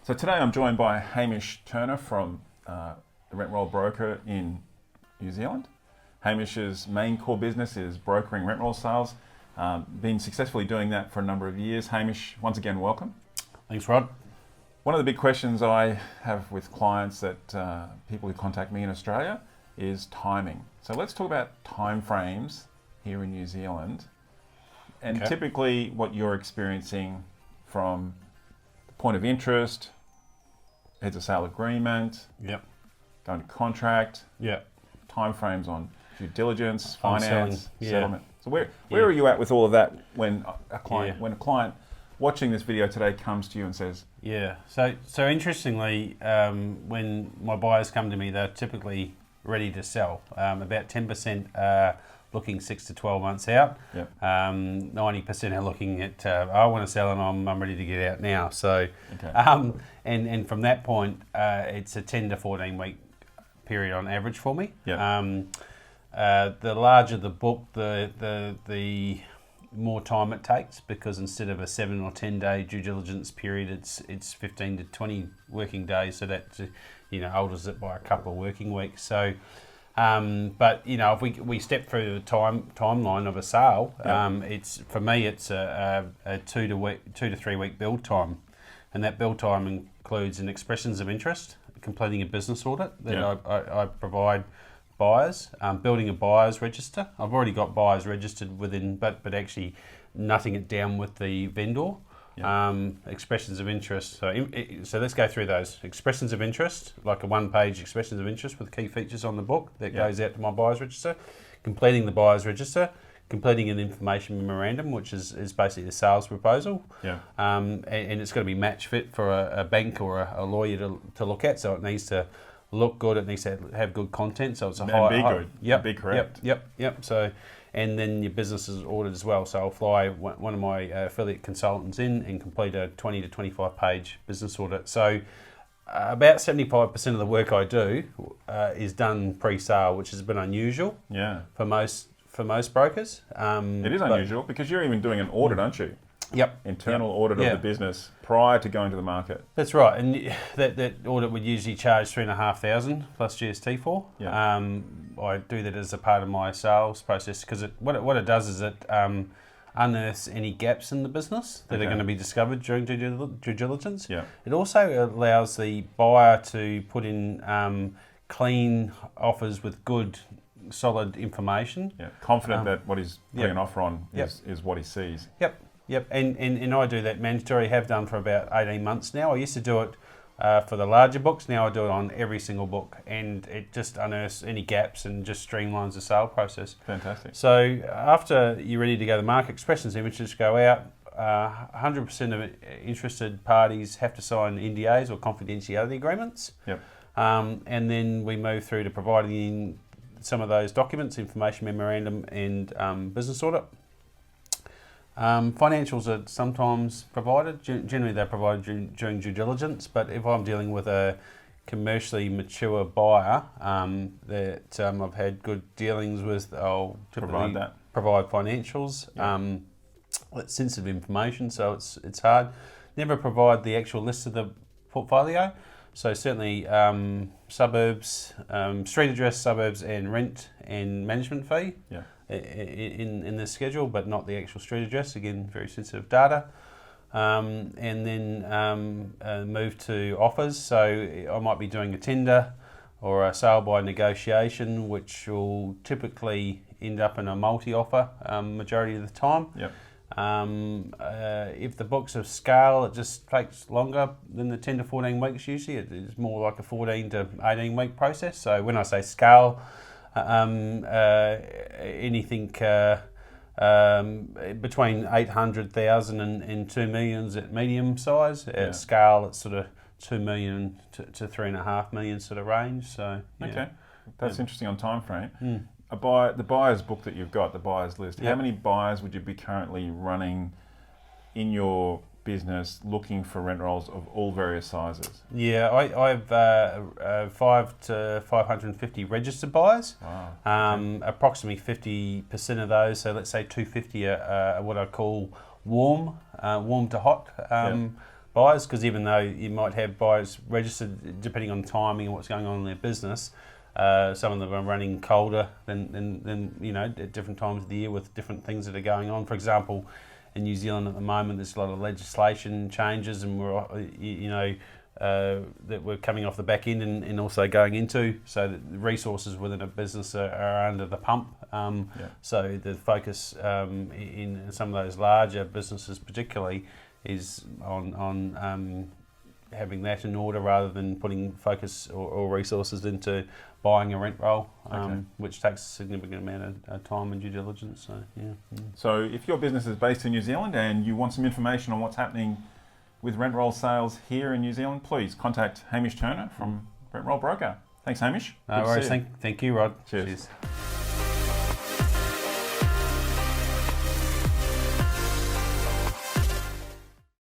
So today I'm joined by Hamish Turner from the Rent Roll Broker in New Zealand. Hamish's main core business is brokering rent roll sales. Been successfully doing that for a number of years. Hamish, once again, welcome. Thanks, Rod. One of the big questions I have with clients that people who contact me in Australia is timing. So let's talk about time frames here in New Zealand and typically what you're experiencing from the point of interest, heads of sale agreement, going to contract, time frames on due diligence, finance, settlement. So where are you at with all of that when a client watching this video today comes to you and says, So interestingly, when my buyers come to me, they're typically ready to sell. About 10% are looking 6 to 12 months out. 90% are looking at, I want to sell and I'm ready to get out now. So, and from that point, it's a 10 to 14 week period on average for me. The larger the book, the more time it takes, because instead of a 7 or 10 day due diligence period, it's 15 to 20 working days. So that alters it by a couple of working weeks. So, but if we step through the timeline of a sale, it's for me it's a 2 to 3 week build time, and that build time includes an expressions of interest, completing a business audit that I provide buyers, building a buyer's register. I've already got buyers registered within, but actually nutting it down with the vendor. Expressions of interest. So let's go through those expressions of interest, like a one-page expressions of interest with key features on the book that goes out to my buyer's register. Completing the buyer's register, completing an information memorandum, which is basically the sales proposal. And it's got to be match fit for a bank or a lawyer to look at. So it needs to look good. It needs to have good content. So it's good. Be correct. So, and then your business is audited as well. So I'll fly one of my affiliate consultants in and complete a 20 to 25 page business audit. So about 75% of the work I do is done pre-sale, which has been unusual for most brokers. It is unusual because you're even doing an audit, aren't you? Internal audit of the business prior to going to the market. That's right, and that audit would usually charge $3,500 plus GST for. I do that as a part of my sales process because what it does is it unearths any gaps in the business that are going to be discovered during due diligence. It also allows the buyer to put in clean offers with good, solid information. Confident that what he's putting an offer on is what he sees. And I do that mandatory, have done for about 18 months now. I used to do it for the larger books. Now I do it on every single book, and it just unearths any gaps and just streamlines the sale process. Fantastic. So after you're ready to go to the market, expressions images go out. 100% of interested parties have to sign NDAs or confidentiality agreements. And then we move through to providing some of those documents, information memorandum and business audit. Financials are sometimes provided. Generally, they're provided during due diligence. But if I'm dealing with a commercially mature buyer that I've had good dealings with, I'll typically provide financials. It's sensitive information, so it's hard. Never provide the actual list of the portfolio. So certainly suburbs, street address, suburbs, and rent and management fee. In the schedule, but not the actual street address. Again, very sensitive data. And then move to offers. So I might be doing a tender or a sale by negotiation, which will typically end up in a multi-offer majority of the time. If the book's of scale, it just takes longer than the 10 to 14 weeks usually. It's more like a 14 to 18 week process. So when I say scale, anything between 800,000 and 2 million at medium size. At scale, it's sort of 2 million to 3.5 million sort of range. So that's interesting on time frame. The buyer's book that you've got, the buyer's list. How many buyers would you be currently running in your business looking for rent rolls of all various sizes? I've 5 to 550 registered buyers. Approximately 50% of those, so let's say 250 are what I call warm to hot buyers, because even though you might have buyers registered, depending on timing and what's going on in their business, some of them are running colder than you know, at different times of the year with different things that are going on. For example, in New Zealand at the moment, there's a lot of legislation changes, and that we're coming off the back end and also going into, so that the resources within a business are under the pump. So the focus in some of those larger businesses particularly is on having that in order rather than putting focus or resources into buying a rent roll, which takes a significant amount of time and due diligence. So, yeah. So if your business is based in New Zealand and you want some information on what's happening with rent roll sales here in New Zealand, please contact Hamish Turner from Rent Roll Broker. Thanks, Hamish. No worries. Thank you, Rod. Cheers.